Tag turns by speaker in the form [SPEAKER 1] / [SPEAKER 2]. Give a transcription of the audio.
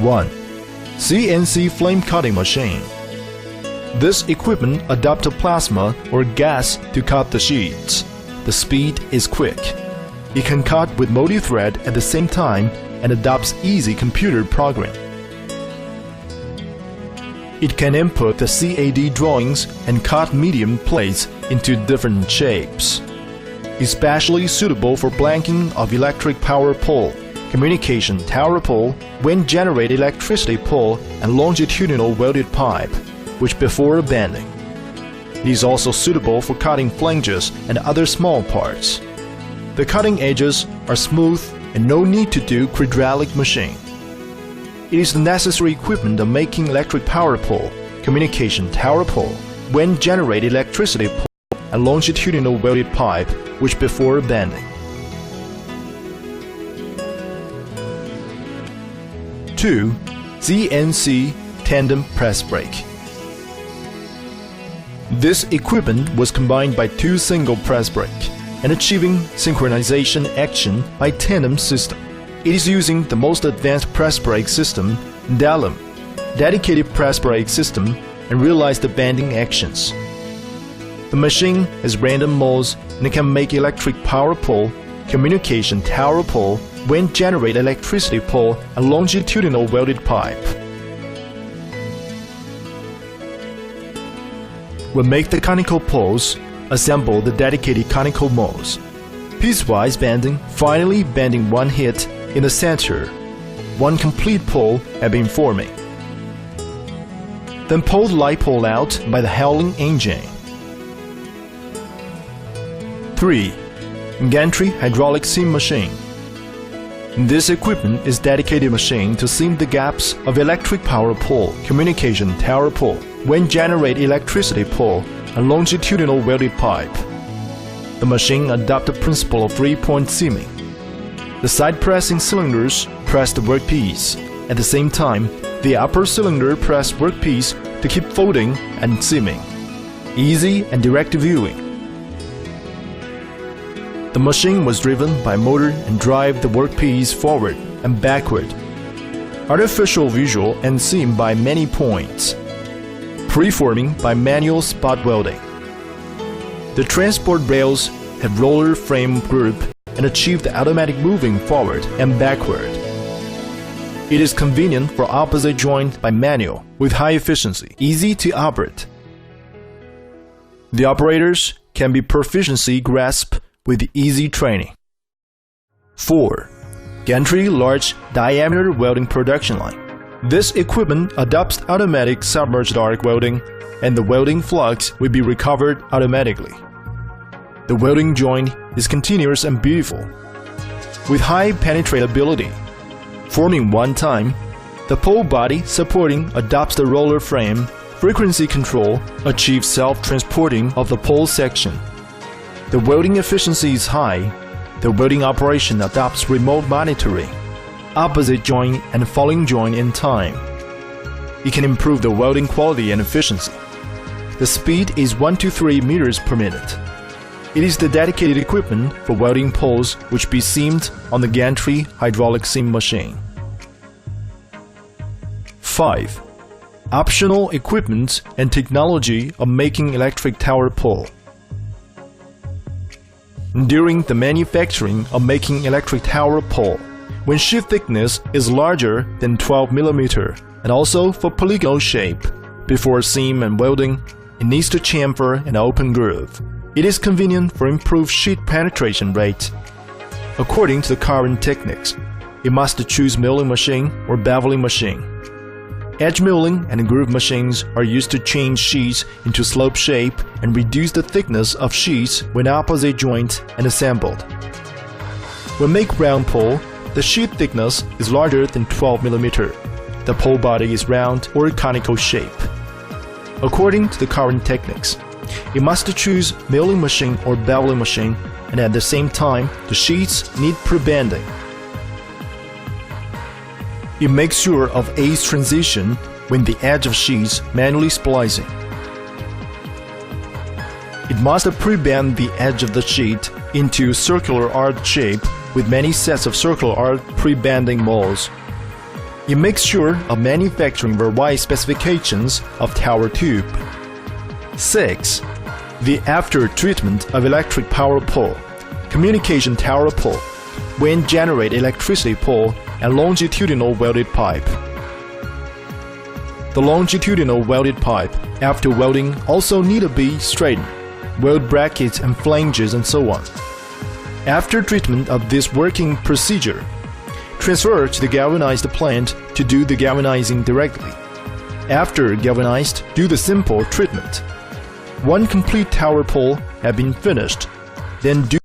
[SPEAKER 1] 1. CNC flame cutting machine. This equipment adopts a plasma or gas to cut the sheets. The speed is quick. It can cut with multi-thread at the same time and adopts easy computer program. It can input the CAD drawings and cut medium plates into different shapes. Especially suitable for blanking of electric power pole, communication tower pole, wind-generated electricity pole, and longitudinal welded pipe, which before bending. It is also suitable for cutting flanges and other small parts. The cutting edges are smooth and no need to do hydraulic machine. It is the necessary equipment of making electric power pole, communication tower pole, wind-generated electricity pole, and longitudinal welded pipe, which before bending. 2. CNC tandem press brake. This equipment was combined by 2 single press brake and achieving synchronization action by tandem system. It is using the most advanced press brake system, DALM, dedicated press brake system, and realize the bending actions. The machine has random modes and it can make electric power pole, communication tower pole, wind-generated electricity pole, and longitudinal welded pipe. When make the conical poles, assemble the dedicated conical molds. Piecewise bending, finally bending one hit in the center. One complete pole had been forming. Then pull the light pole out by the hauling engine. 3. Gantry hydraulic seam machine. This equipment is dedicated machine to seam the gaps of electric power pole, communication tower pole, wind-generated electricity pole, and longitudinal welded pipe. The machine adopts the principle of 3-point seaming. The side-pressing cylinders press the workpiece. At the same time, the upper cylinder press workpiece to keep folding and seaming. Easy and direct viewing. The machine was driven by motor and drive the workpiece forward and backward. Artificial visual and seam by many points. Preforming by manual spot welding. The transport rails have roller frame group and achieve the automatic moving forward and backward. It is convenient for opposite joint by manual with high efficiency, easy to operate. The operators can be proficiency grasp with easy training. 4. Gantry large diameter welding production line. This equipment adopts automatic submerged arc welding, and the welding flux will be recovered automatically. The welding joint is continuous and beautiful, with high penetratability. Forming one time, the pole body supporting adopts the roller frame, frequency control, achieves self-transporting of the pole section. The welding efficiency is high. The welding operation adopts remote monitoring, opposite joint and falling joint in time. It can improve the welding quality and efficiency. The speed is 1 to 3 meters per minute. It is the dedicated equipment for welding poles which be seamed on the gantry hydraulic seam machine. 5. Optional equipment and technology of making electric tower pole. During the manufacturing of making electric tower pole, when sheet thickness is larger than 12 mm, and also for polygonal shape, before seam and welding, it needs to chamfer an open groove. It is convenient for improved sheet penetration rate. According to the current techniques, you must choose milling machine or beveling machine. Edge milling and groove machines are used to change sheets into slope shape and reduce the thickness of sheets when opposite joint and assembled. When make round pole, the sheet thickness is larger than 12 mm. The pole body is round or conical shape. According to the current techniques, you must choose milling machine or beveling machine, and at the same time, the sheets need pre-bending. It makes sure of ace transition when the edge of sheets manually splicing. It must pre-bend the edge of the sheet into circular arc shape with many sets of circular arc pre-bending molds. It makes sure of manufacturing the right specifications of tower tube. 6. The after-treatment of electric power pole, communication tower pole, wind generate electricity pole, and longitudinal welded pipe. The longitudinal welded pipe, after welding, also need to be straightened, weld brackets and flanges and so on. After treatment of this working procedure, transfer to the galvanized plant to do the galvanizing directly. After galvanized, do the simple treatment. One complete tower pole had been finished, then do